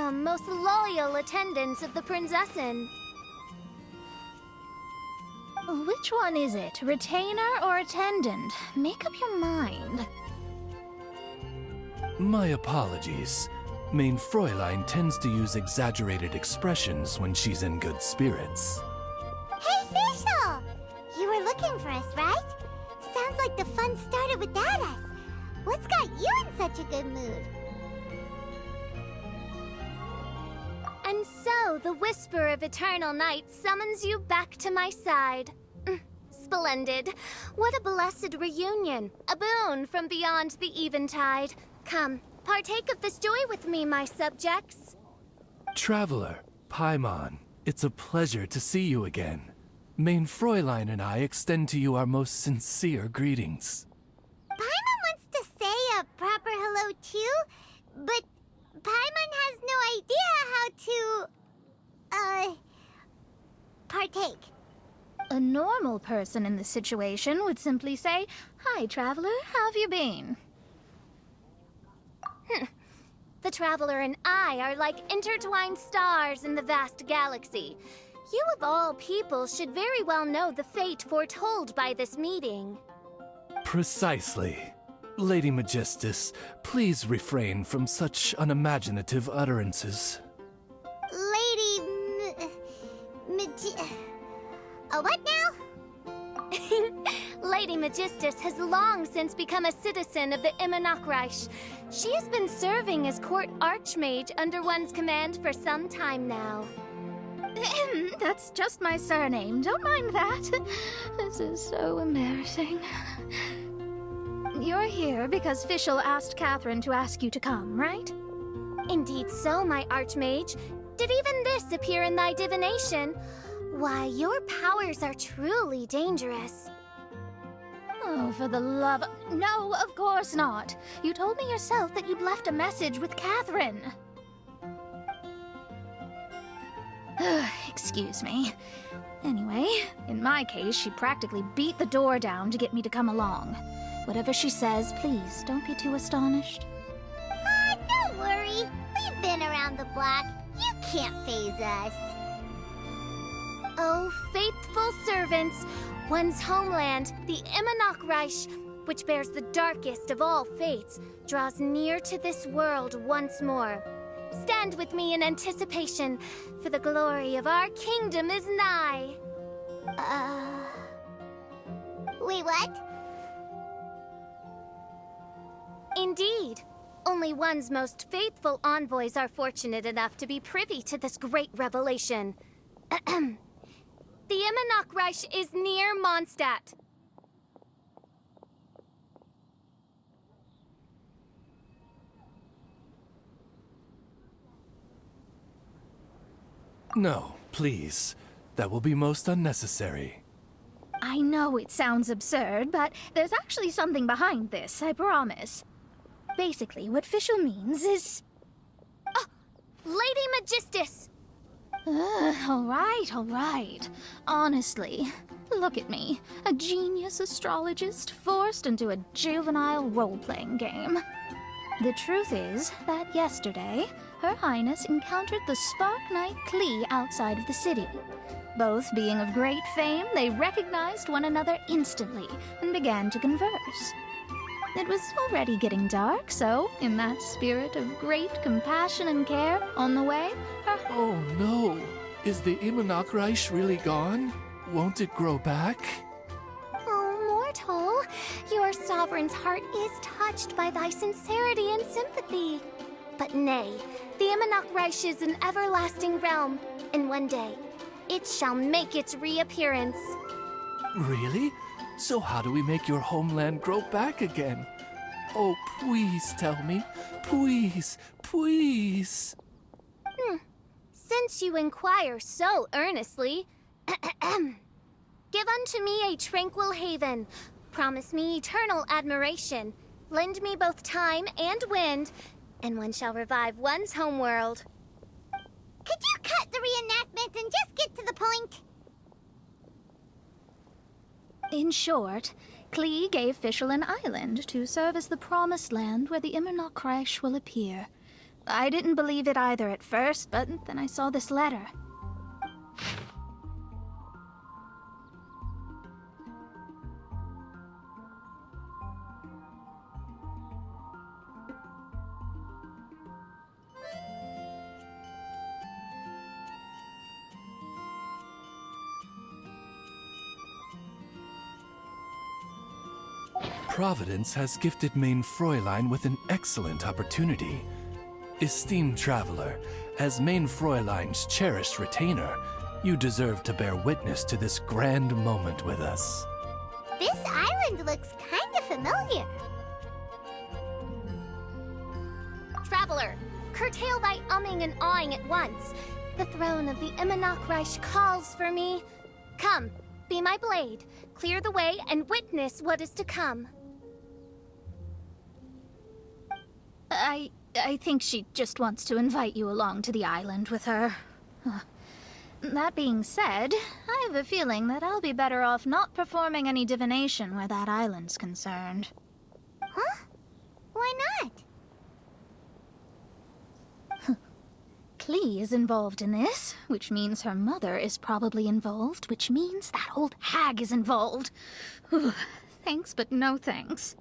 welcome, most loyal attendants of the Prinzessin. Which one is it, retainer or attendant? Make up your mind. My apologies. Mein Fräulein tends to use exaggerated expressions when she's in good spirits. Hey, Fischl! You were looking for us, right? Sounds like the fun started without us. What's got you in such a good mood? And so, the whisper of eternal night summons you back to my side. Splendid. What a blessed reunion. A boon from beyond the eventide. Come, partake of this joy with me, my subjects. Traveler, Paimon, it's a pleasure to see you again. Mein Fräulein and I extend to you our most sincere greetings. Paimon wants to say a proper hello too, but Paimon has no idea how to, partake. A normal person in this situation would simply say, "Hi, traveler, how have you been?" The Traveler and I are like intertwined stars in the vast galaxy. You of all people should very well know the fate foretold by this meeting. Precisely. Lady Magistus, please refrain from such unimaginative utterances. What now? Lady Magistus has long since become a citizen of the Immonachreich. She has been serving as court archmage under one's command for some time now. That's just my surname. Don't mind that. This is so embarrassing. You're here because Fischl asked Catherine to ask you to come, right? Indeed so, my archmage. Did even this appear in thy divination? Why, your powers are truly dangerous. Oh, for the love of... No, of course not. You told me yourself that you'd left a message with Catherine. Excuse me. Anyway, in my case, she practically beat the door down to get me to come along. Whatever she says, please don't be too astonished. Don't worry. We've been around the block. You can't faze us. Oh, faithful servants, one's homeland, the Immonachreich, which bears the darkest of all fates, draws near to this world once more. Stand with me in anticipation, for the glory of our kingdom is nigh. Wait, what? Indeed. Only one's most faithful envoys are fortunate enough to be privy to this great revelation. The Immonachreich is near Mondstadt. No, please. That will be most unnecessary. I know it sounds absurd, but there's actually something behind this, I promise. Basically, what Fischl means is... Lady Magistus! All right. Honestly, look at me. A genius astrologist forced into a juvenile role-playing game. The truth is that yesterday, Her Highness encountered the Spark Knight Klee outside of the city. Both being of great fame, they recognized one another instantly and began to converse. It was already getting dark, so, in that spirit of great compassion and care, on the way, Oh no! Is the Immonachreich really gone? Won't it grow back? Oh, mortal, your sovereign's heart is touched by thy sincerity and sympathy. But nay, the Immonachreich is an everlasting realm, and one day, it shall make its reappearance. Really? So how do we make your homeland grow back again? Oh, please tell me. Please, please. Since you inquire so earnestly, give unto me a tranquil haven, promise me eternal admiration, lend me both time and wind, and one shall revive one's homeworld. Could you cut the reenactment and just get to the point? in short, Klee gave Fischl an island to serve as the promised land where the Immonachreich will appear. I didn't believe it either at first, but then I saw this letter. Providence has gifted Main Fräulein with an excellent opportunity. Esteemed traveler, as Main Fräulein's cherished retainer, you deserve to bear witness to this grand moment with us. This island looks kinda familiar. Traveler, curtail thy umming and awing at once. The throne of the Immonachreich calls for me. Come, be my blade, clear the way, and witness what is to come. I think she just wants to invite you along to the island with her. That being said, I have a feeling that I'll be better off not performing any divination where that island's concerned. Huh? Why not? Klee is involved in this, which means her mother is probably involved, which means that old hag is involved. Thanks, but no thanks.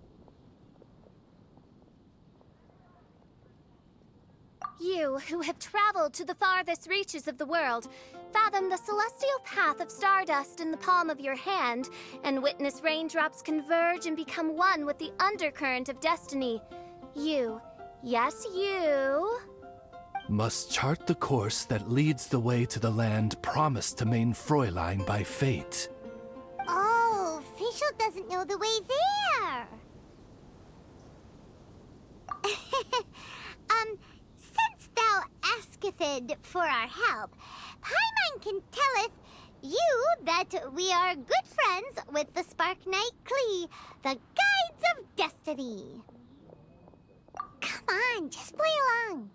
You, who have traveled to the farthest reaches of the world, fathom the celestial path of stardust in the palm of your hand, and witness raindrops converge and become one with the undercurrent of destiny. You, yes you, must chart the course that leads the way to the land promised to Main Fräulein by fate. Oh, Fischl doesn't know the way there. Since thou asketh for our help, Paimon can telleth you that we are good friends with the Spark Knight Klee, the Guides of Destiny. Come on, just play along.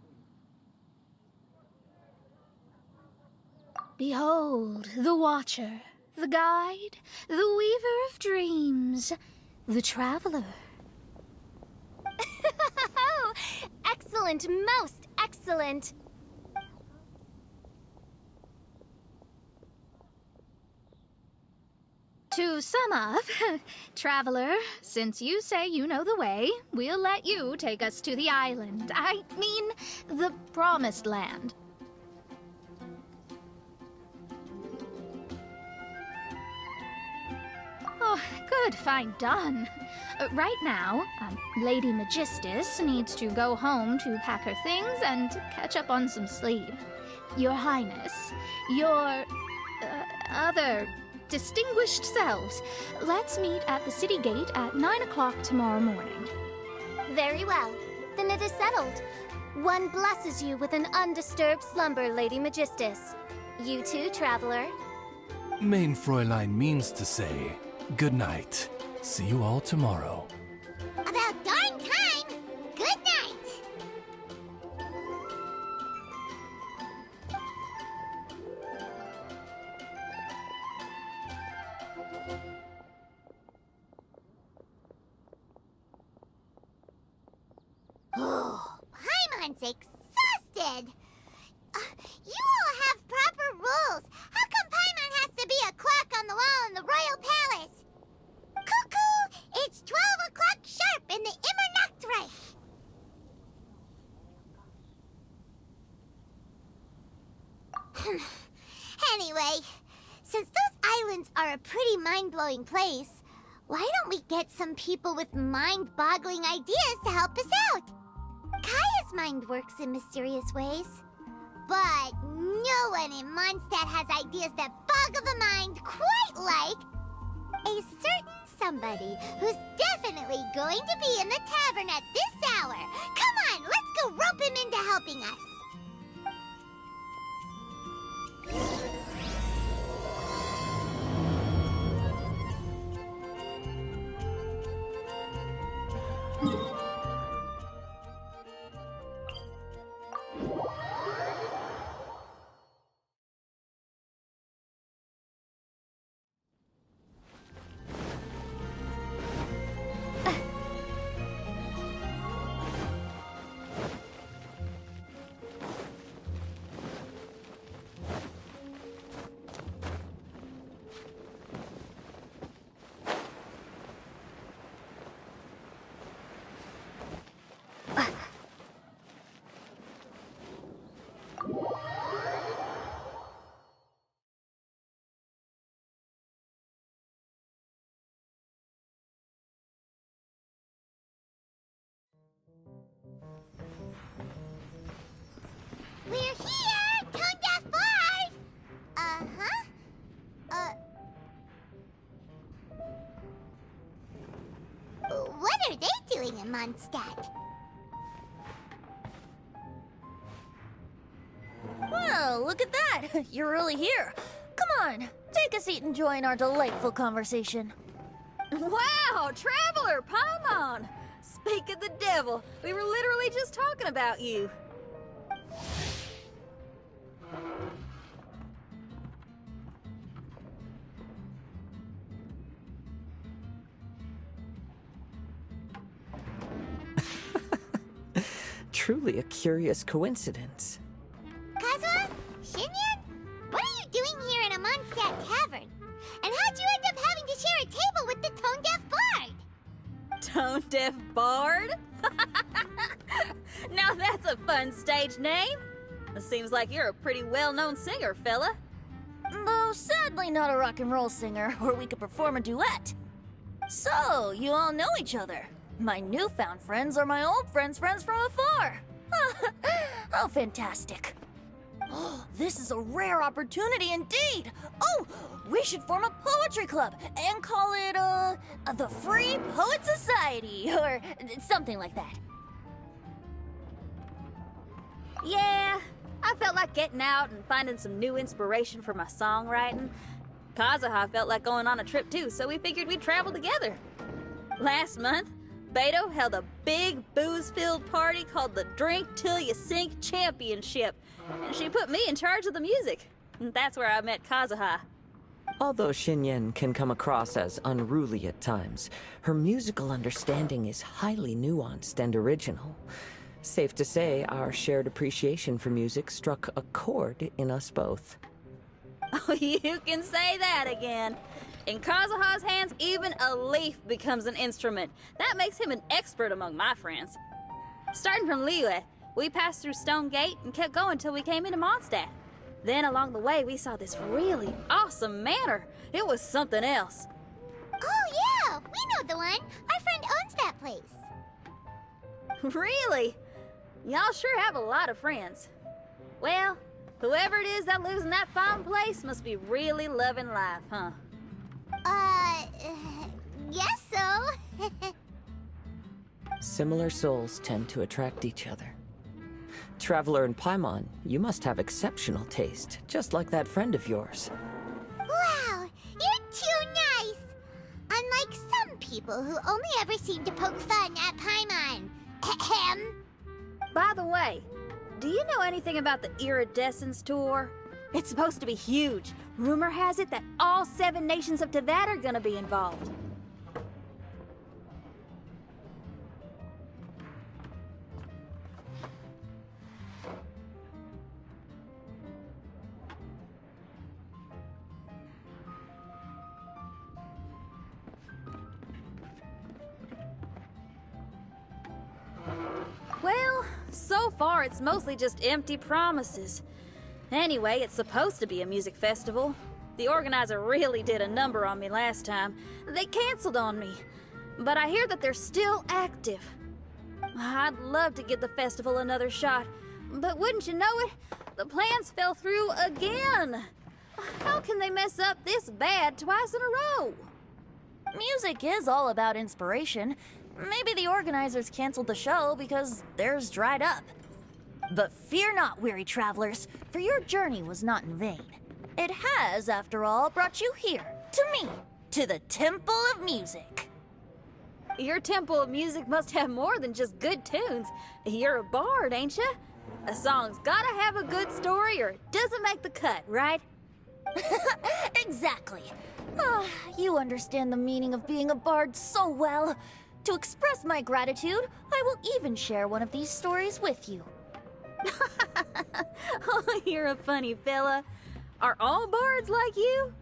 Behold, the Watcher, the Guide, the Weaver of Dreams, the Traveler. Excellent, most excellent. To sum up, Traveler, since you say you know the way, we'll let you take us to the island. I mean, the Promised Land. Oh, good, fine, done. Right now, Lady Magistus needs to go home to pack her things and catch up on some sleep. Your Highness, your other distinguished selves, let's meet at the city gate at 9 o'clock tomorrow morning. Very well. Then it is settled. One blesses you with an undisturbed slumber, Lady Magistus. You too, traveler. Main Fräulein means to say, good night. See you all tomorrow. About darn time! Good night! Oh, Paimon's exhausted! You all have proper rules! How come Paimon has to be a clock on the wall in the royal palace? Cuckoo! It's 12 o'clock sharp in the Immernachtreich! Anyway, since those islands are a pretty mind-blowing place, why don't we get some people with mind-boggling ideas to help us out? Kaya's mind works in mysterious ways. But no one in Mondstadt has ideas that boggle the mind quite like a certain somebody who's definitely going to be in the tavern at this hour. Come on, let's go rope him into helping us. doing in Mondstadt? Well, look at that! You're really here. Come on, take a seat and join our delightful conversation. Wow, Traveler, Paimon! Speak of the devil, we were literally just talking about you. Truly a curious coincidence. Kazuha? Xinyan? What are you doing here in a Mondstadt tavern? And how'd you end up having to share a table with the tone-deaf bard? Tone-deaf bard? Now that's a fun stage name. It seems like you're a pretty well-known singer, fella. Though sadly not a rock and roll singer, or we could perform a duet. So, you all know each other. My newfound friends are my old friends' friends from afar. How fantastic. This is a rare opportunity indeed. Oh, we should form a poetry club and call it, the Free Poet Society, or something like that. Yeah, I felt like getting out and finding some new inspiration for my songwriting. Kazuha felt like going on a trip too, so we figured we'd travel together. Last month, Beto held a big booze-filled party called the Drink Till You Sink Championship, and she put me in charge of the music. And that's where I met Kazuha. Although Xinyan can come across as unruly at times, her musical understanding is highly nuanced and original. Safe to say, our shared appreciation for music struck a chord in us both. Oh, you can say that again. In Kazuha's hands, even a leaf becomes an instrument. That makes him an expert among my friends. Starting from Liyue, we passed through Stone Gate and kept going till we came into Mondstadt. Then along the way, we saw this really awesome manor. It was something else. Oh yeah, we know the one. Our friend owns that place. Really? Y'all sure have a lot of friends. Well, whoever it is that lives in that fine place must be really loving life, huh? Guess so. Similar souls tend to attract each other. Traveler and Paimon, you must have exceptional taste, just like that friend of yours. Wow, you're too nice. Unlike some people who only ever seem to poke fun at Paimon. Ahem. By the way, do you know anything about the Iridescence Tour? It's supposed to be huge. Rumor has it that all 7 nations of Teyvat are gonna be involved. Well, so far it's mostly just empty promises. Anyway, it's supposed to be a music festival. The organizer really did a number on me last time. They canceled on me. But I hear that they're still active. I'd love to give the festival another shot. But wouldn't you know it, the plans fell through again. How can they mess up this bad twice in a row? Music is all about inspiration. Maybe the organizers canceled the show because theirs dried up. But fear not, weary travelers, for your journey was not in vain. It has, after all, brought you here, to me, to the Temple of Music. Your Temple of Music must have more than just good tunes. You're a bard, ain't ya? A song's gotta have a good story or it doesn't make the cut, right? Exactly. Ah, you understand the meaning of being a bard so well. To express my gratitude, I will even share one of these stories with you. Oh, you're a funny fella. Are all bards like you?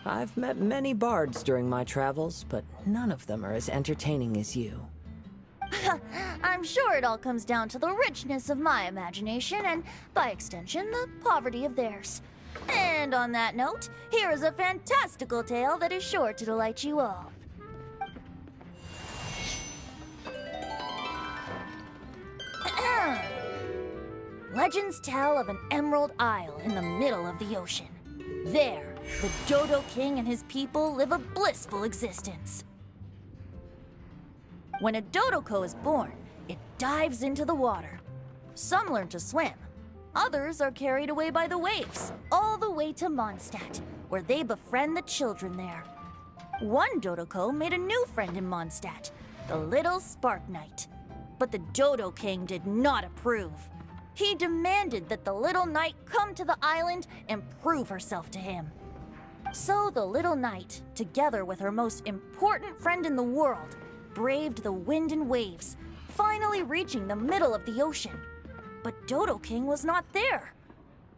I've met many bards during my travels, but none of them are as entertaining as you. I'm sure it all comes down to the richness of my imagination and, by extension, the poverty of theirs. And on that note, here is a fantastical tale that is sure to delight you all. Legends tell of an emerald isle in the middle of the ocean. There, the Dodo King and his people live a blissful existence. When a Dodoko is born, it dives into the water. Some learn to swim. Others are carried away by the waves, all the way to Mondstadt, where they befriend the children there. One Dodoko made a new friend in Mondstadt, the little Spark Knight. But the Dodo King did not approve. He demanded that the little knight come to the island and prove herself to him. So the little knight, together with her most important friend in the world, braved the wind and waves, finally reaching the middle of the ocean. But Dodo King was not there.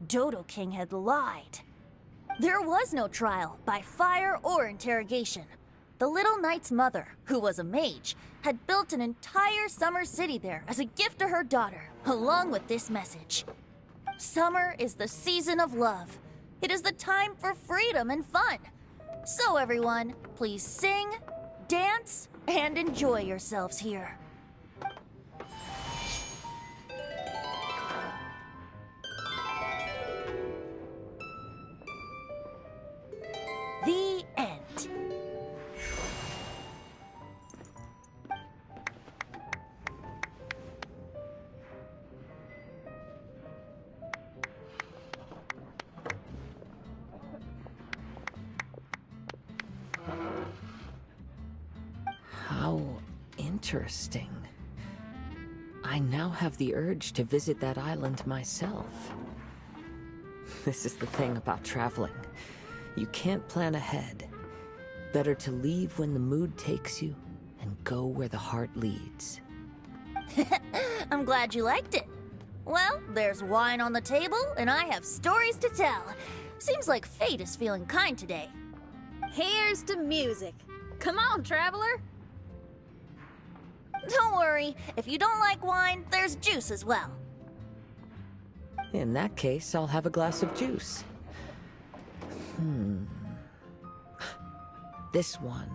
Dodo King had lied. There was no trial by fire or interrogation. The little knight's mother, who was a mage, had built an entire summer city there as a gift to her daughter, along with this message. Summer is the season of love. It is the time for freedom and fun. So everyone, please sing, dance, and enjoy yourselves here. The end. How interesting. I now have the urge to visit that island myself. This is the thing about traveling. You can't plan ahead. Better to leave when the mood takes you and go where the heart leads. I'm glad you liked it. Well, there's wine on the table, and I have stories to tell. Seems like fate is feeling kind today. Here's to music. Come on, traveler. Don't worry, if you don't like wine, there's juice as well. In that case, I'll have a glass of juice. This one.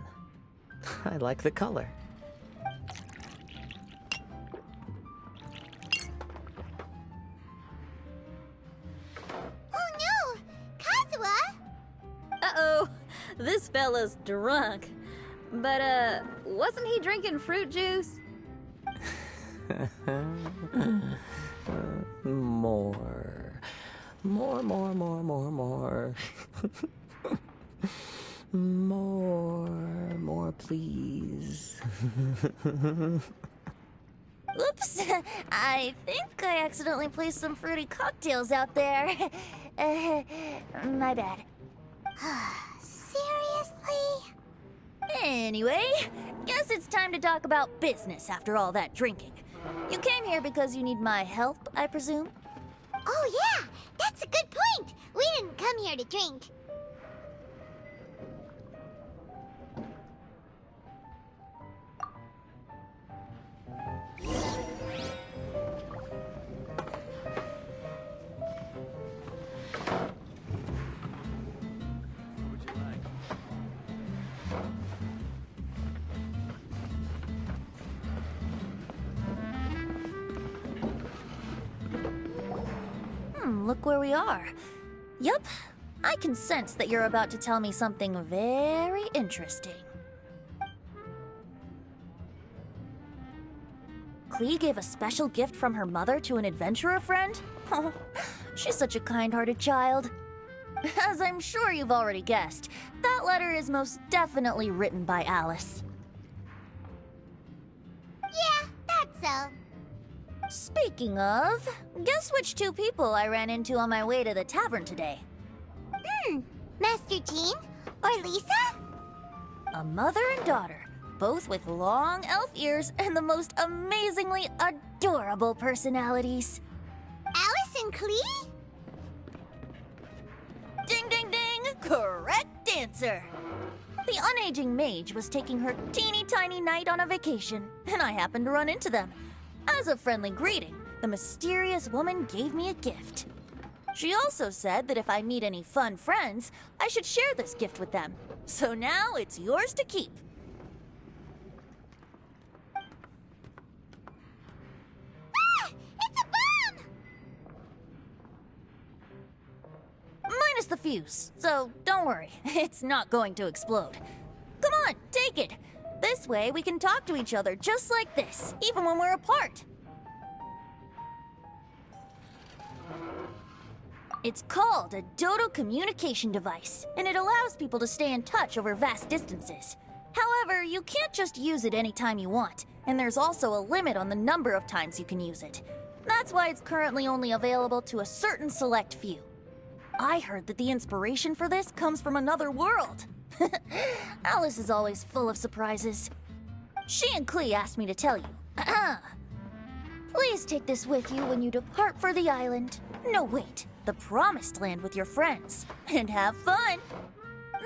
I like the color. Oh no! Kazuha! Uh-oh, this fella's drunk. But, wasn't he drinking fruit juice? More. More, please. Oops, I think I accidentally placed some fruity cocktails out there. My bad. Seriously? Anyway, guess it's time to talk about business after all that drinking. You came here because you need my help, I presume? Oh yeah, that's a good point. We didn't come here to drink. Look where we are. Yup, I can sense that you're about to tell me something very interesting. Klee gave a special gift from her mother to an adventurer friend? Oh, she's such a kind-hearted child. As I'm sure you've already guessed, that letter is most definitely written by Alice. Yeah, that's so. Speaking of, guess which two people I ran into on my way to the tavern today? Master Jean? Or Lisa? A mother and daughter, both with long elf ears and the most amazingly adorable personalities. Alice and Klee? Ding, ding, ding! Correct answer! The unaging mage was taking her teeny tiny knight on a vacation, and I happened to run into them. As a friendly greeting, the mysterious woman gave me a gift. She also said that if I meet any fun friends, I should share this gift with them. So now it's yours to keep. Ah! It's a bomb! Minus the fuse, so don't worry, it's not going to explode. Come on, take it. This way, we can talk to each other just like this, even when we're apart. It's called a Dodo communication device, and it allows people to stay in touch over vast distances. However, you can't just use it anytime you want, and there's also a limit on the number of times you can use it. That's why it's currently only available to a certain select few. I heard that the inspiration for this comes from another world. Alice is always full of surprises. She and Klee asked me to tell you. Please take this with you when you depart for the island. No, wait, the Promised Land with your friends. And have fun!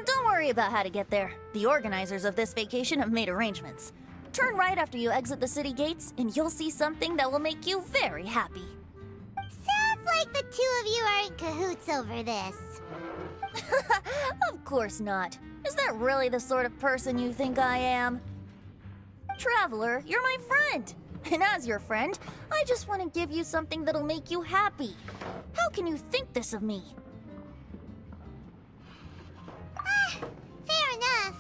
Don't worry about how to get there. The organizers of this vacation have made arrangements. Turn right after you exit the city gates, and you'll see something that will make you very happy. Sounds like the two of you are in cahoots over this. Of course not. Is that really the sort of person you think I am? Traveler, you're my friend. And as your friend, I just want to give you something that'll make you happy. How can you think this of me? Fair enough.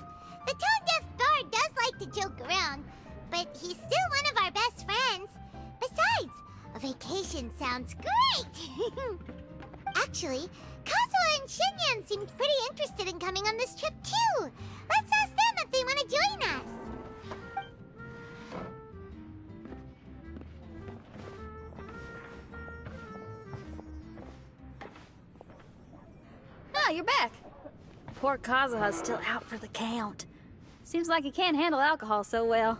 The tone-deaf bard does like to joke around, but he's still one of our best friends. Besides, a vacation sounds great! Actually, Kazuha and Xinyan seemed pretty interested in coming on this trip too. Let's ask them if they want to join us. Ah, you're back. Poor Kazuha's still out for the count. Seems like he can't handle alcohol so well.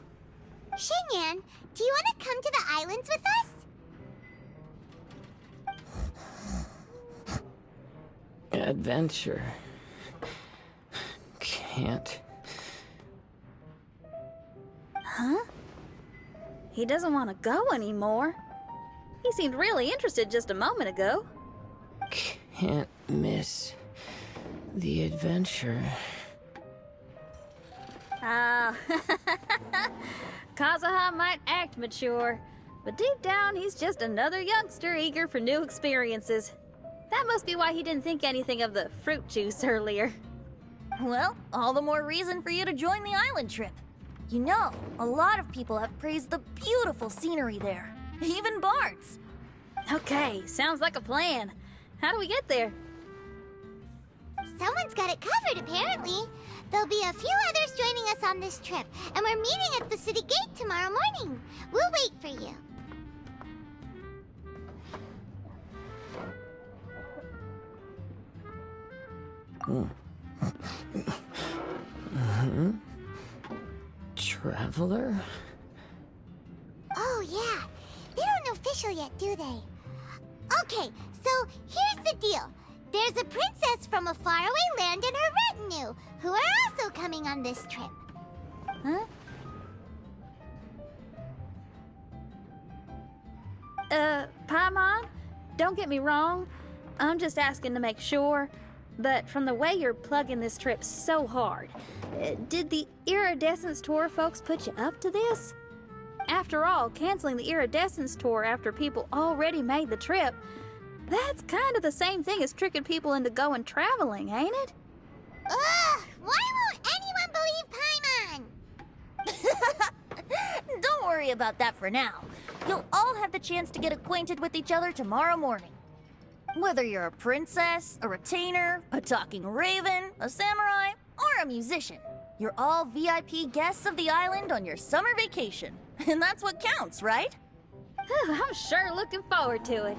Xinyan, do you want to come to the islands with us? Adventure. Can't. Huh? He doesn't want to go anymore. He seemed really interested just a moment ago. Can't miss the adventure. Ah, Kazuha might act mature, but deep down he's just another youngster eager for new experiences. That must be why he didn't think anything of the fruit juice earlier. Well, all the more reason for you to join the island trip. You know, a lot of people have praised the beautiful scenery there. Even bards. Okay, sounds like a plan. How do we get there? Someone's got it covered, apparently. There'll be a few others joining us on this trip, and we're meeting at the city gate tomorrow morning. We'll wait for you. Traveler? Oh, yeah. They don't know Fischl yet, do they? Okay, so here's the deal. There's a princess from a faraway land and her retinue, who are also coming on this trip. Huh? Paimon, don't get me wrong. I'm just asking to make sure. But from the way you're plugging this trip so hard, did the Iridescence Tour folks put you up to this? After all, canceling the Iridescence Tour after people already made the trip, that's kind of the same thing as tricking people into going traveling, ain't it? Ugh! Why won't anyone believe Paimon? Don't worry about that for now. You'll all have the chance to get acquainted with each other tomorrow morning. Whether you're a princess, a retainer, a talking raven, a samurai, or a musician, you're all VIP guests of the island on your summer vacation. And that's what counts, right? I'm sure looking forward to it.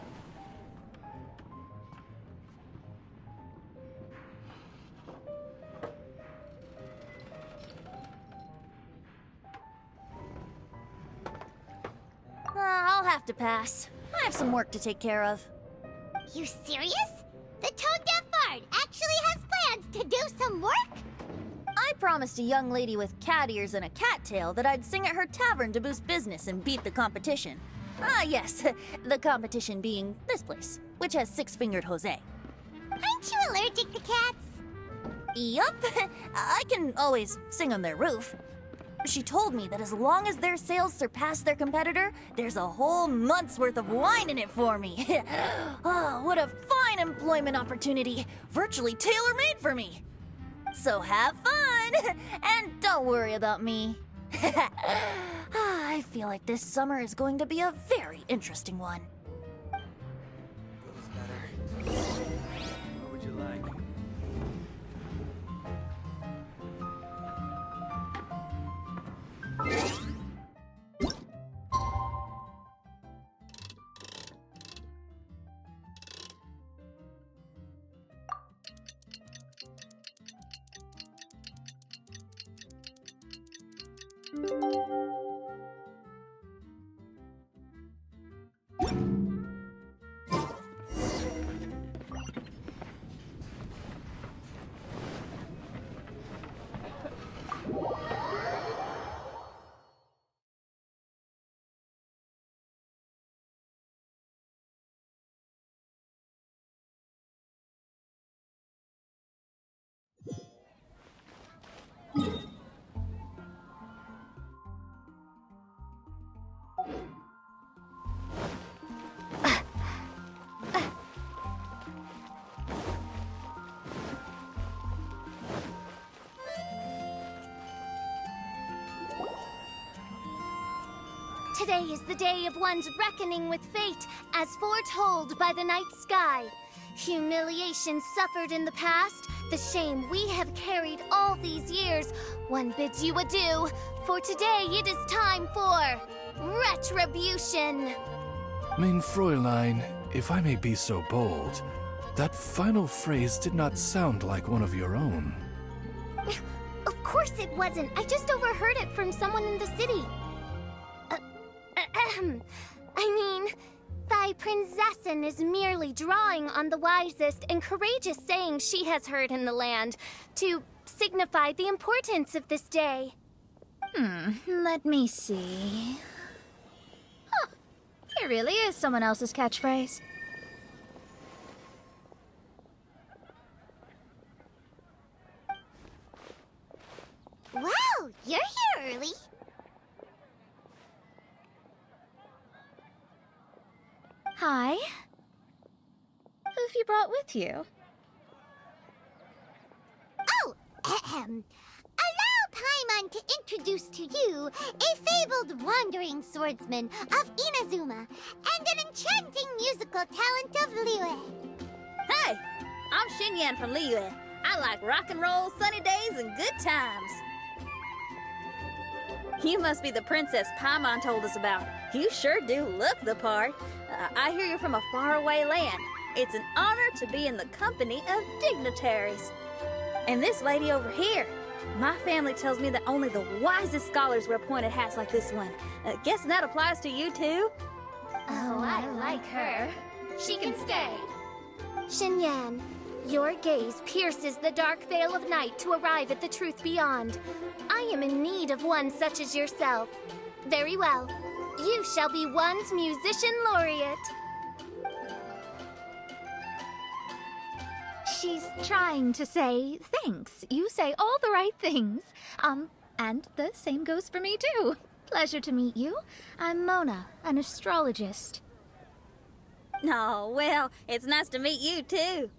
I'll have to pass. I have some work to take care of. You serious? The tone-deaf bard actually has plans to do some work? I promised a young lady with cat ears and a cattail that I'd sing at her tavern to boost business and beat the competition. Ah, yes, the competition being this place, which has six-fingered Jose. Aren't you allergic to cats? Yup, I can always sing on their roof. She told me that as long as their sales surpass their competitor, there's a whole month's worth of wine in it for me. Oh, what a fine employment opportunity, virtually tailor-made for me. So have fun, and don't Don't worry about me. I feel like this summer is going to be a very interesting one. What would you like? Today is the day of one's reckoning with fate, as foretold by the night sky. Humiliation suffered in the past, the shame we have carried all these years, one bids you adieu, for today it is time for retribution. Mein Fräulein, if I may be so bold, that final phrase did not sound like one of your own. Of course it wasn't. I just overheard it from someone in the city. I mean, thy prinzessin is merely drawing on the wisest and courageous sayings she has heard in the land to signify the importance of this day. Let me see. Huh, it really is someone else's catchphrase. Wow, you're here early. Hi. Who've you brought with you? Oh, allow Paimon to introduce to you a fabled wandering swordsman of Inazuma and an enchanting musical talent of Liyue. Hey, I'm Xinyan from Liyue. I like rock and roll, sunny days, and good times. You must be the princess Paimon told us about. You sure do look the part. I hear you're from a faraway land. It's an honor to be in the company of dignitaries. And this lady over here, my family tells me that only the wisest scholars wear pointed hats like this one. Guessing that applies to you too? Oh, I like her. She can stay. Xinyan, your gaze pierces the dark veil of night to arrive at the truth beyond. I am in need of one such as yourself. Very well. You shall be one's musician laureate. She's trying to say thanks. You say all the right things. And the same goes for me too. Pleasure to meet you. I'm Mona, an astrologist. Oh, well, it's nice to meet you too.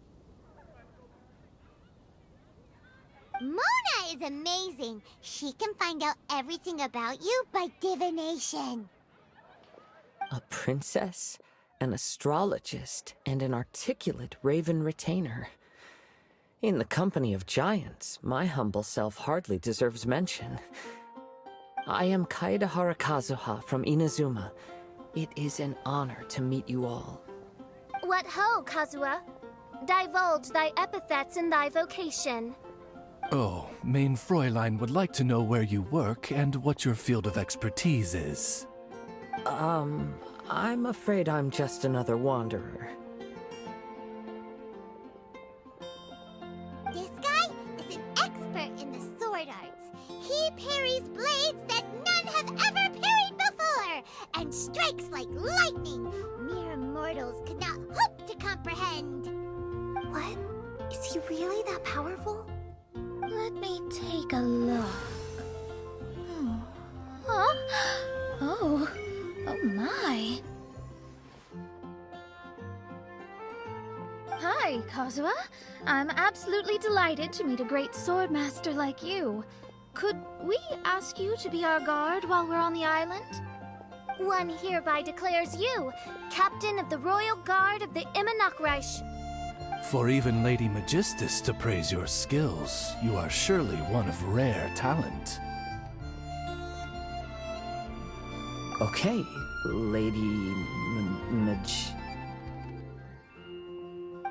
Mona is amazing. She can find out everything about you by divination. A princess, an astrologist, and an articulate raven retainer. In the company of giants, my humble self hardly deserves mention. I am Kaedehara Kazuha from Inazuma. It is an honor to meet you all. What ho, Kazuha? Divulge thy epithets and thy vocation. Oh, Mein Fräulein would like to know where you work and what your field of expertise is. I'm afraid I'm just another wanderer. This guy is an expert in the sword arts. He parries blades that none have ever parried before, and strikes like lightning mere mortals could not hope to comprehend. What? Is he really that powerful? Let me take a look. Huh? Oh my. Hi, Kazuha. I'm absolutely delighted to meet a great sword master like you. Could we ask you to be our guard while we're on the island? One hereby declares you Captain of the Royal Guard of the Imanakreich. For even Lady Magistus to praise your skills, you are surely one of rare talent. Okay, Lady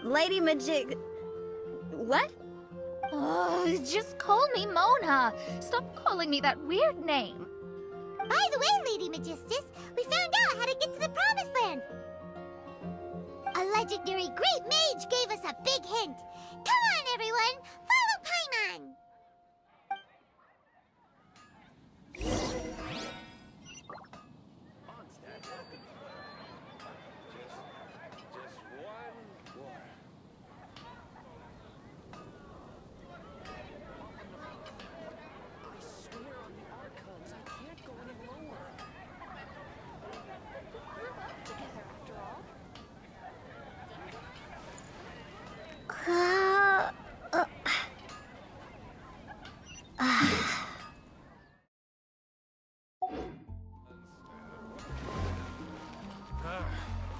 Lady Majig... What? Oh, just call me Mona. Stop calling me that weird name. By the way, Lady Magistus, we found out how to get to the Promised Land. A legendary great mage gave us a big hint. Come on, everyone, follow Paimon.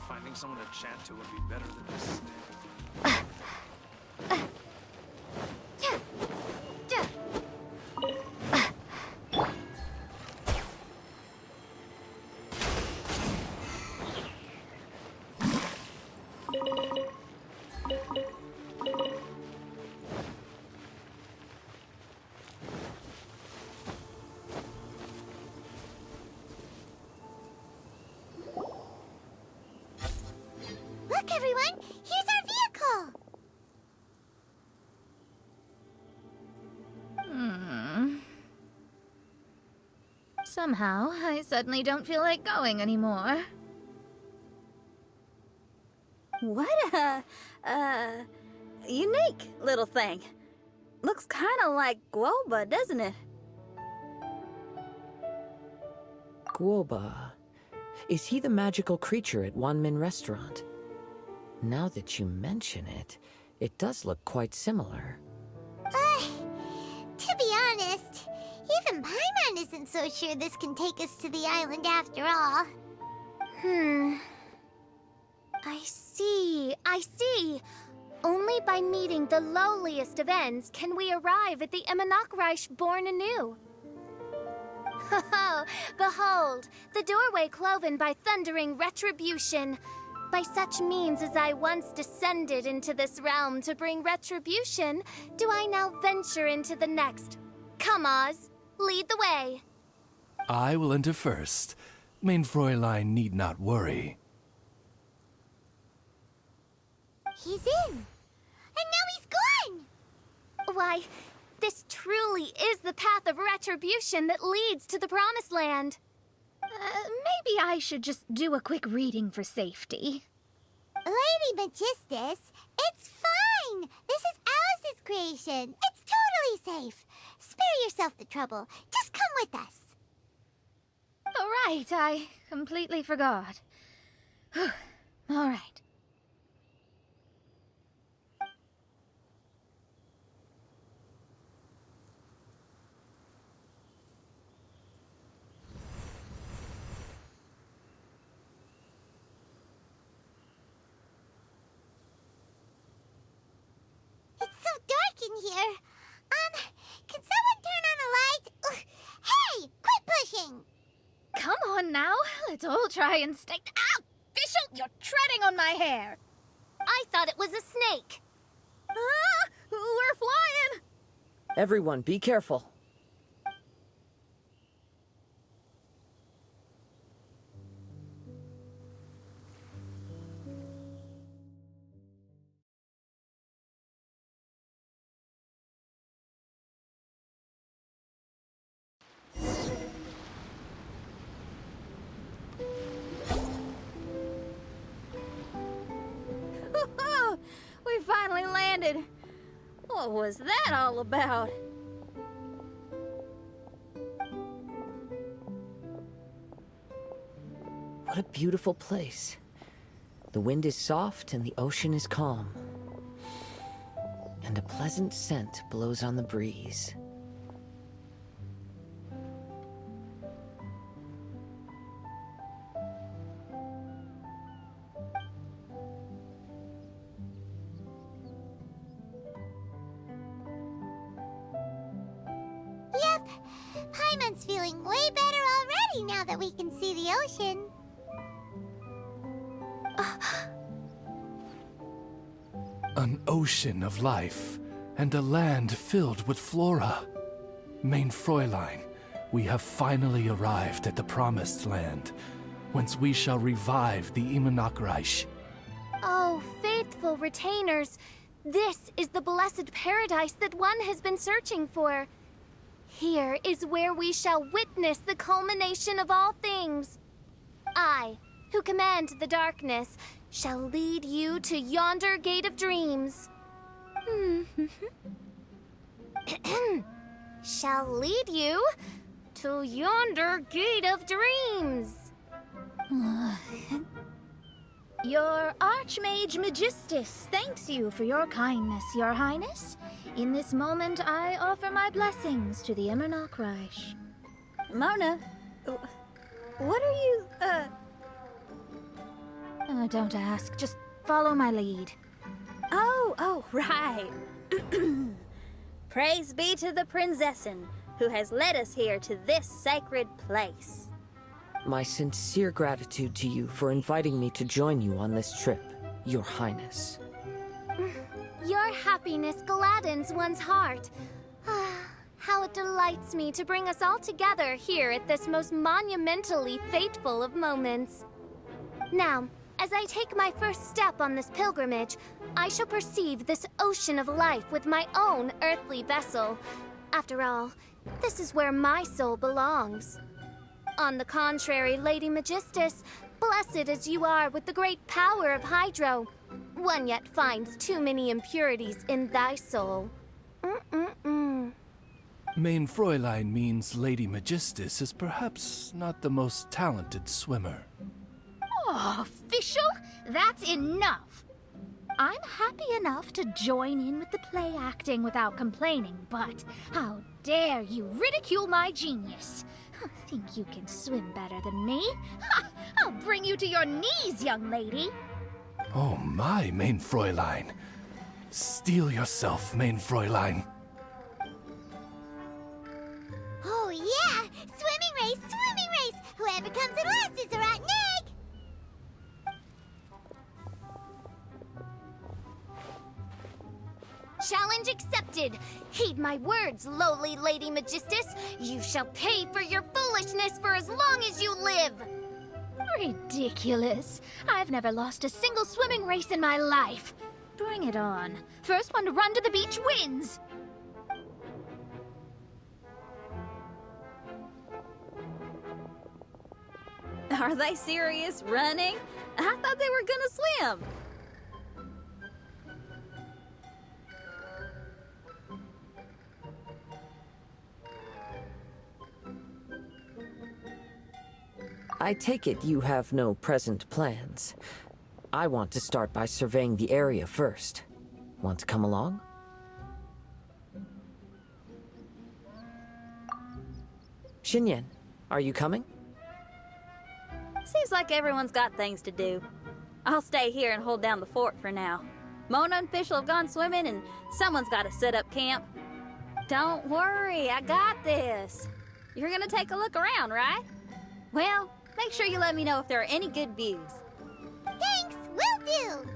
Finding someone to chat to would be better than this. Look, everyone, here's our vehicle. Somehow, I suddenly don't feel like going anymore. What a unique little thing. Looks kind of like Guoba, doesn't it? Guoba. Is he the magical creature at Wanmin Restaurant? Now that you mention it, it does look quite similar. To be honest, even Paimon isn't so sure this can take us to the island after all. I see. Only by meeting the lowliest of ends can we arrive at the Imanakreich born anew. Ho, behold, the doorway cloven by thundering retribution. By such means as I once descended into this realm to bring retribution, do I now venture into the next. Come, Oz, lead the way. I will enter first. Main Fräulein need not worry. He's in. And now he's gone. Why, this truly is the path of retribution that leads to the Promised Land. Maybe I should just do a quick reading for safety. Lady Magistus, it's fine. This is Alice's creation. It's totally safe. Spare yourself the trouble. Just come with us. All right, I completely forgot. All right. It's so dark in here. Can someone turn on a light? Ugh. Hey, quit pushing. Come on now, let's all try and stay. Ow! Fischl, you're treading on my hair. I thought it was a snake. Ah, we're flying! Everyone, be careful. We finally landed. What was that all about? What a beautiful place. The wind is soft and the ocean is calm. And a pleasant scent blows on the breeze. Paimon's feeling way better already now that we can see the ocean. An ocean of life, and a land filled with flora. Mein Fräulein, we have finally arrived at the Promised Land, whence we shall revive the Imanakreich. Oh, faithful retainers, this is the blessed paradise that one has been searching for. Here is where we shall witness the culmination of all things. I, who command the darkness, shall lead you to yonder gate of dreams. Shall lead you to yonder gate of dreams. Your Archmage Magistus thanks you for your kindness, Your Highness. In this moment, I offer my blessings to the Imanakreich. Mona, what are you, Don't ask, just follow my lead. Oh, right. Praise be to the Prinzessin, who has led us here to this sacred place. My sincere gratitude to you for inviting me to join you on this trip, Your Highness. Your happiness gladdens one's heart. How it delights me to bring us all together here at this most monumentally fateful of moments. Now, as I take my first step on this pilgrimage, I shall perceive this ocean of life with my own earthly vessel. After all, this is where my soul belongs. On the contrary, Lady Magistus, blessed as you are with the great power of Hydro, one yet finds too many impurities in thy soul. Mein Fräulein means Lady Magistus is perhaps not the most talented swimmer. Oh, Fischl, that's enough. I'm happy enough to join in with the play acting without complaining, but how dare you ridicule my genius? Think you can swim better than me? Ha! I'll bring you to your knees, young lady. Oh my, Mein Fräulein. Steel yourself, Mein Fräulein. Oh yeah! Swimming race! Swimming race! Whoever comes in last is a rotten egg! Challenge accepted. Heed my words, lowly Lady Magistus. You shall pay for your foolishness for as long as you live. Ridiculous. I've never lost a single swimming race in my life. Bring it on. First one to run to the beach wins. Are they serious, running? I thought they were gonna swim. I take it you have no present plans. I want to start by surveying the area first. Want to come along? Xinyan, are you coming? Seems like everyone's got things to do. I'll stay here and hold down the fort for now. Mona and Fischl have gone swimming, and someone's got to set up camp. Don't worry, I got this. You're gonna take a look around, right? Well, make sure you let me know if there are any good views. Thanks, will do!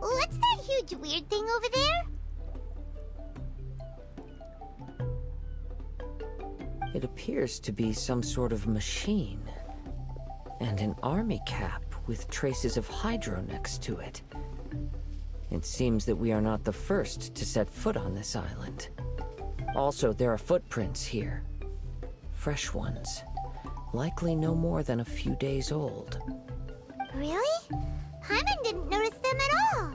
What's that huge weird thing over there? It appears to be some sort of machine. And an army cap with traces of hydro next to it. It seems that we are not the first to set foot on this island. Also, there are footprints here. Fresh ones. Likely no more than a few days old. Really? Paimon didn't notice them at all.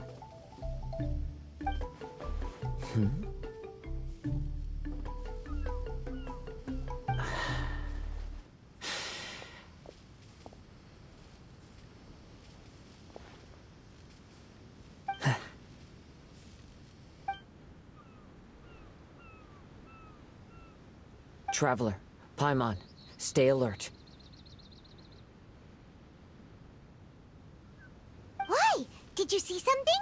Traveler, Paimon, stay alert. Why? Did you see something?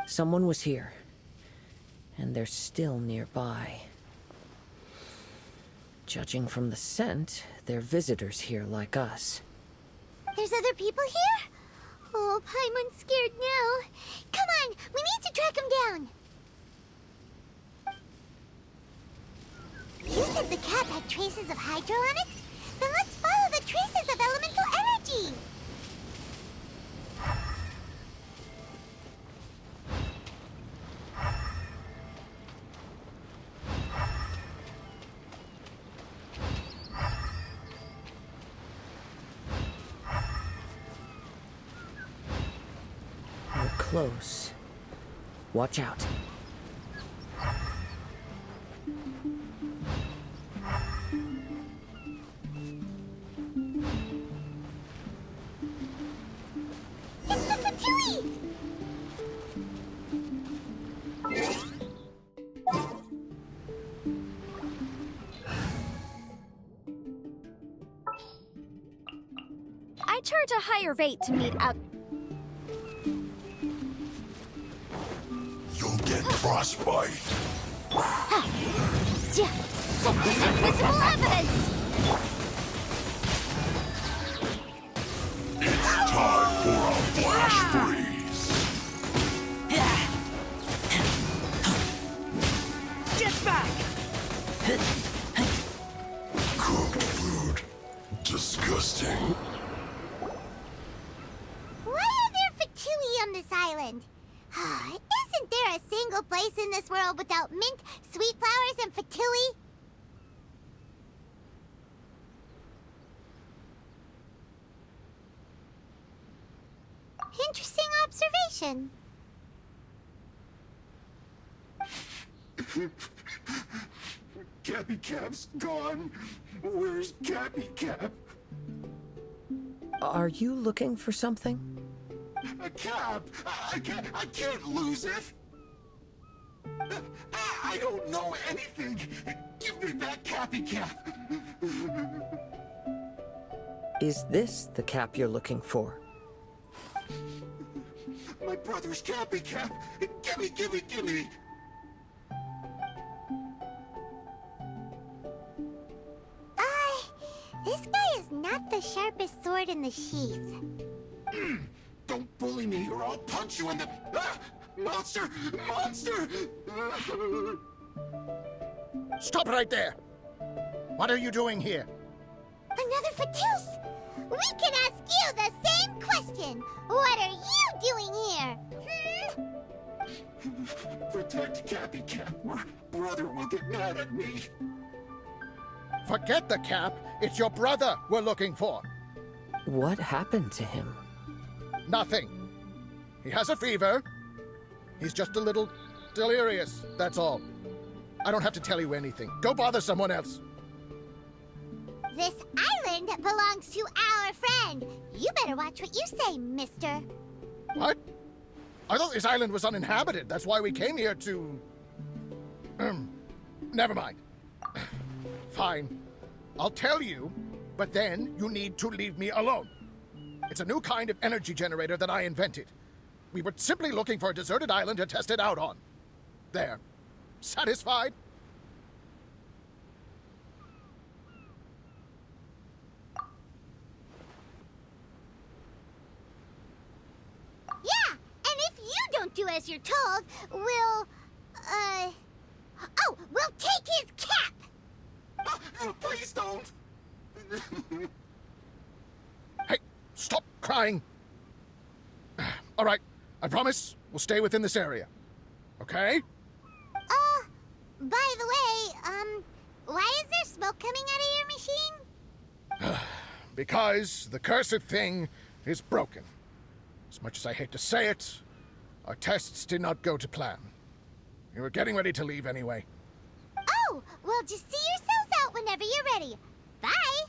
Someone was here, and they're still nearby. Judging from the scent, they're visitors here like us. There's other people here? Oh, Paimon's scared now. Come on, we need to track him down. You said the cap had traces of hydro on it? Then let's follow the traces of elemental energy. We're close. Watch out. It's the Fatui! I charge a higher rate to meet up. You'll get frostbite. Visible evidence! It's time for a flash freeze. Get back! Cooked food. Disgusting. Why are there Fatui on this island? Isn't there a single place in this world without mint, sweet flowers, and Fatui? Interesting observation. Cappy Cap's gone. Where's Cappy Cap? Are you looking for something? A cap! I can't lose it! I I don't know anything. Give me that Cappy Cap. Is this the cap you're looking for? My brother's Cappy Cap. Gimme, gimme, gimme. This guy is not the sharpest sword in the sheath. Don't bully me or I'll punch you in the... Ah! Monster! Monster! Stop right there! What are you doing here? Another Fatus! We can ask you the same question! What are you doing here? Protect Cappy Cap or brother will get mad at me. Forget the cap. It's your brother we're looking for. What happened to him? Nothing. He has a fever. He's just a little delirious, that's all. I don't have to tell you anything. Go bother someone else. This island belongs to our friend. You better watch what you say, mister. What? I thought this island was uninhabited. That's why we came here to... Never mind. Fine. I'll tell you, but then you need to leave me alone. It's a new kind of energy generator that I invented. We were simply looking for a deserted island to test it out on. There. Satisfied? Yeah, and if you don't do as you're told, we'll take his cap! Please don't. Hey, stop crying. All right, I promise we'll stay within this area. Okay? By the way, why is there smoke coming out of your machine? Because the cursed thing is broken. As much as I hate to say it, our tests did not go to plan. We were getting ready to leave anyway. Oh, well, just see yourselves out whenever you're ready. Bye!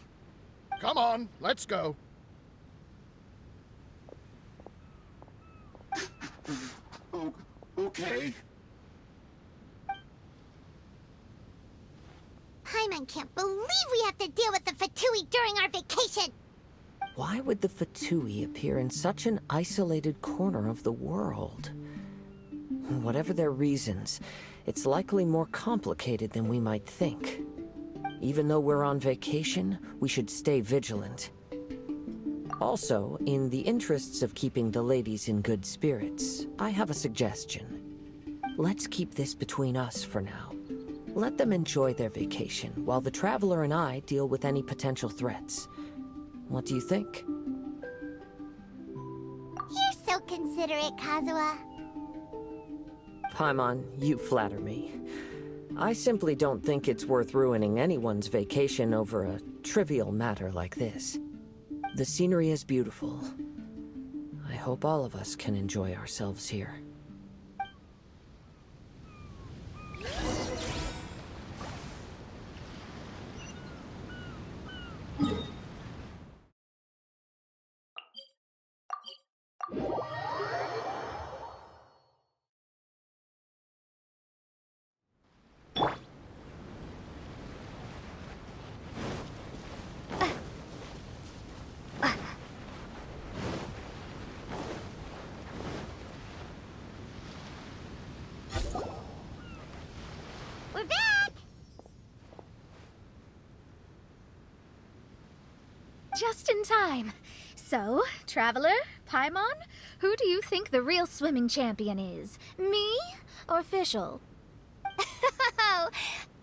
Come on, let's go. Oh, okay. Paimon can't believe we have to deal with the Fatui during our vacation! Why would the Fatui appear in such an isolated corner of the world? Whatever their reasons, it's likely more complicated than we might think. Even though we're on vacation, we should stay vigilant. Also, in the interests of keeping the ladies in good spirits, I have a suggestion. Let's keep this between us for now. Let them enjoy their vacation, while the Traveler and I deal with any potential threats. What do you think? You're so considerate, Kazuha. Paimon, you flatter me. I simply don't think it's worth ruining anyone's vacation over a trivial matter like this. The scenery is beautiful. I hope all of us can enjoy ourselves here. We're back! Just in time. So, Traveler, Paimon, who do you think the real swimming champion is? Me or Fischl?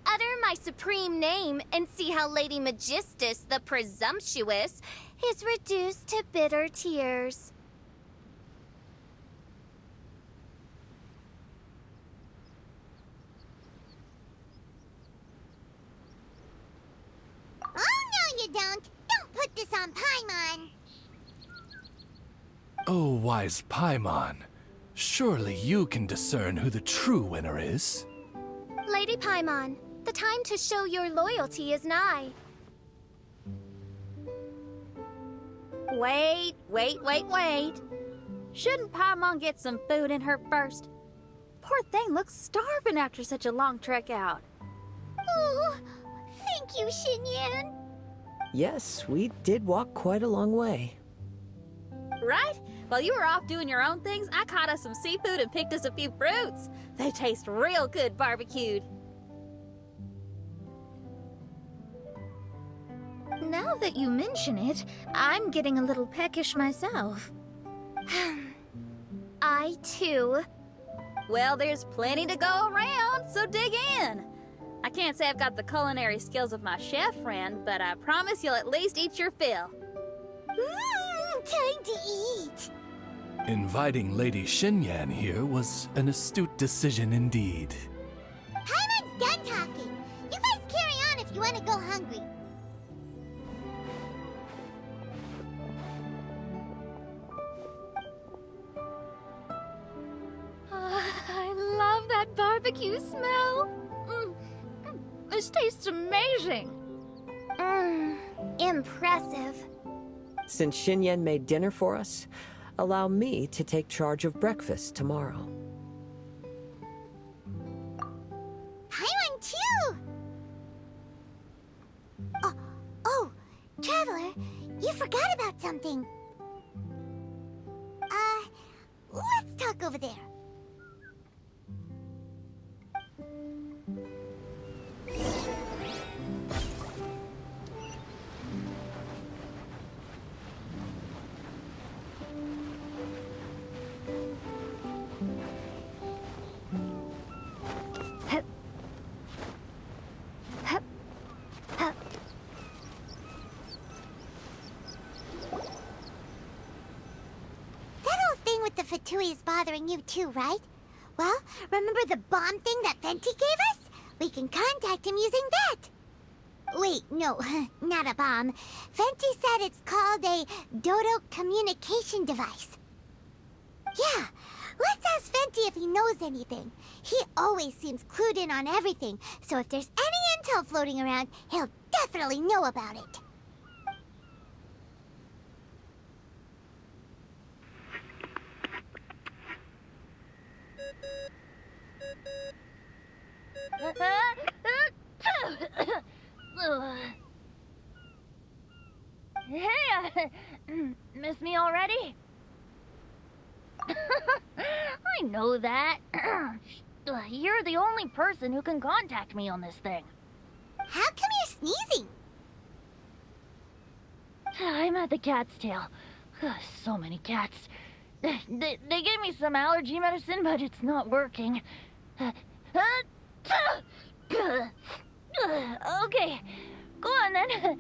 Utter my supreme name and see how Lady Magistus the Presumptuous is reduced to bitter tears. Oh, no you don't! Don't put this on Paimon! Oh, wise Paimon. Surely you can discern who the true winner is. Lady Paimon, the time to show your loyalty is nigh. Wait. Shouldn't Paimon get some food in her first? poor thing looks starving after such a long trek out. Oh, thank you, Xinyan. Yes, we did walk quite a long way. Right? While you were off doing your own things, I caught us some seafood and picked us a few fruits. They taste real good barbecued. Now that you mention it, I'm getting a little peckish myself. I too. Well, there's plenty to go around, so dig in. I can't say I've got the culinary skills of my chef friend, but I promise you'll at least eat your fill. Time to eat. Inviting Lady Xinyan here was an astute decision indeed. Paimon's done talking. You guys carry on if you want to go hungry. I love that barbecue smell. This tastes amazing. Impressive. Since Xinyan made dinner for us, allow me to take charge of breakfast tomorrow. Paimon too. Oh, Traveler, you forgot about something. Let's talk over there. The Fatui is bothering you too, right? Well, remember the bomb thing that Venti gave us? We can contact him using that. Wait, no, not a bomb. Venti said it's called a Dodo communication device. Yeah, let's ask Venti if he knows anything. He always seems clued in on everything, so if there's any intel floating around, he'll definitely know about it. Hey, miss me already? I know that. You're the only person who can contact me on this thing. How come you're sneezing? I'm at the cat's tail. So many cats. They gave me some allergy medicine, but it's not working. Okay, go on then.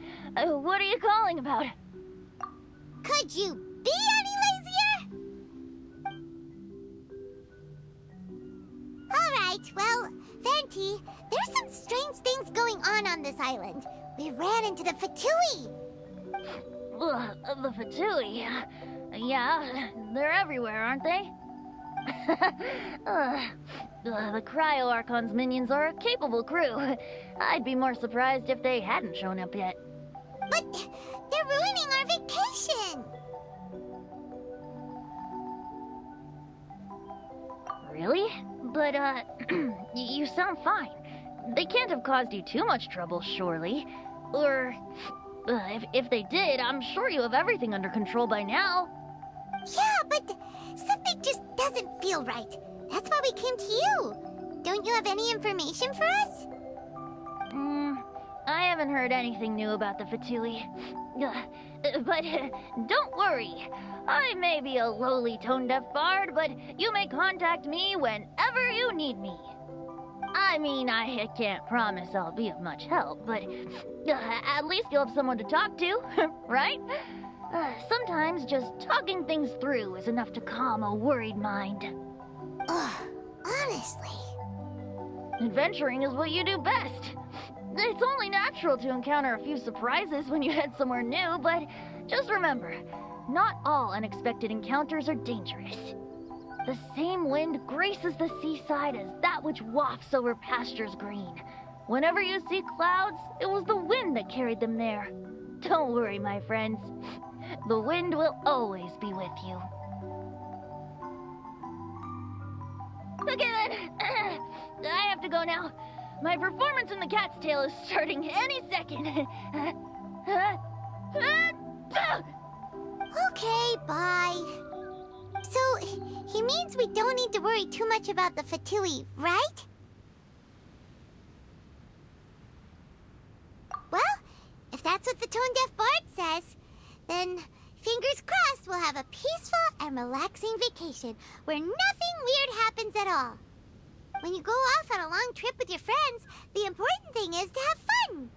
What are you calling about? Could you be any lazier? Alright, well, Venti, there's some strange things going on this island. We ran into the Fatui. The Fatui? Yeah, they're everywhere, aren't they? The Cryo-Archon's minions are a capable crew. I'd be more surprised if they hadn't shown up yet. But they're ruining our vacation! Really? But, you sound fine. They can't have caused you too much trouble, surely. Or, if they did, I'm sure you have everything under control by now. Yeah, but something just doesn't feel right. That's why we came to you. Don't you have any information for us? I haven't heard anything new about the Fatui. But don't worry. I may be a lowly tone-deaf bard, but you may contact me whenever you need me. I mean, I can't promise I'll be of much help, but at least you'll have someone to talk to, right? Sometimes just talking things through is enough to calm a worried mind. Honestly. Adventuring is what you do best. It's only natural to encounter a few surprises when you head somewhere new, but just remember, not all unexpected encounters are dangerous. The same wind graces the seaside as that which wafts over pastures green. Whenever you see clouds, it was the wind that carried them there. Don't worry, my friends. The wind will always be with you. Okay then. I have to go now. My performance in the cat's tail is starting any second. Okay, bye. So, he means we don't need to worry too much about the Fatui, right? Well, if that's what the tone-deaf bard says, then fingers crossed we'll have a peaceful and relaxing vacation where nothing weird happens at all. When you go off on a long trip with your friends, the important thing is to have fun.